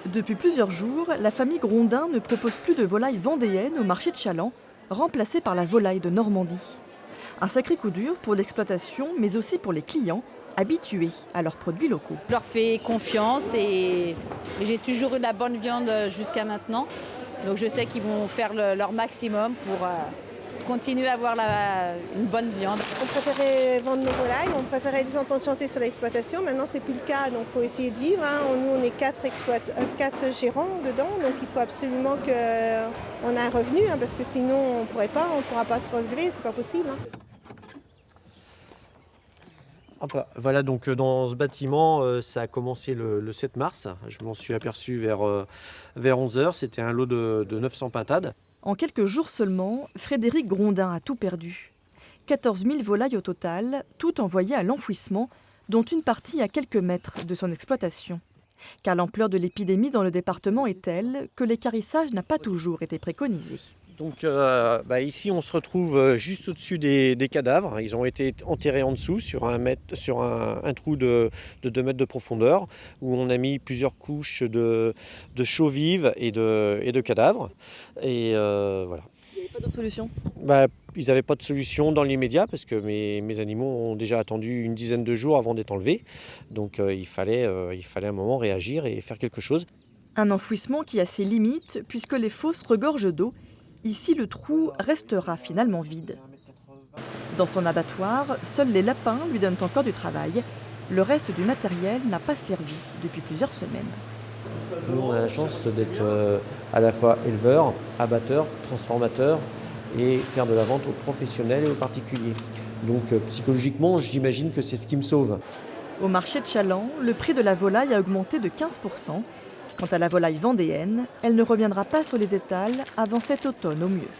Depuis plusieurs jours, la famille Grondin ne propose plus de volaille vendéenne au marché de Chaland, remplacée par la volaille de Normandie. Un sacré coup dur pour l'exploitation, mais aussi pour les clients, habitués à leurs produits locaux. Je leur fais confiance et j'ai toujours eu de la bonne viande jusqu'à maintenant. Donc je sais qu'ils vont faire leur maximum pour continuer à avoir une bonne viande. On préférait vendre nos volailles, on préférait les entendre chanter sur l'exploitation. Maintenant, c'est plus le cas, donc il faut essayer de vivre. Nous, on est quatre gérants dedans, donc il faut absolument qu'on ait un revenu, parce que sinon, on ne pourra pas se relever, c'est pas possible. Voilà, donc dans ce bâtiment, ça a commencé le 7 mars. Je m'en suis aperçu vers 11h. C'était un lot de 900 pintades. En quelques jours seulement, Frédéric Grondin a tout perdu. 14 000 volailles au total, toutes envoyées à l'enfouissement, dont une partie à quelques mètres de son exploitation. Car l'ampleur de l'épidémie dans le département est telle que l'équarrissage n'a pas toujours été préconisé. Donc ici, on se retrouve juste au-dessus des cadavres. Ils ont été enterrés en dessous sur un trou de 2 mètres de profondeur où on a mis plusieurs couches de chaux vives et de cadavres. Et voilà. Il n'y avait pas d'autre solution ? Ils n'avaient pas de solution dans l'immédiat parce que mes animaux ont déjà attendu une dizaine de jours avant d'être enlevés. Donc il fallait un moment réagir et faire quelque chose. Un enfouissement qui a ses limites puisque les fosses regorgent d'eau. Ici, le trou restera finalement vide. Dans son abattoir, seuls les lapins lui donnent encore du travail. Le reste du matériel n'a pas servi depuis plusieurs semaines. Nous, on a la chance d'être à la fois éleveurs, abatteurs, transformateurs et faire de la vente aux professionnels et aux particuliers. Donc psychologiquement, j'imagine que c'est ce qui me sauve. Au marché de Chaland, le prix de la volaille a augmenté de 15%. Quant à la volaille vendéenne, elle ne reviendra pas sur les étals avant cet automne au mieux.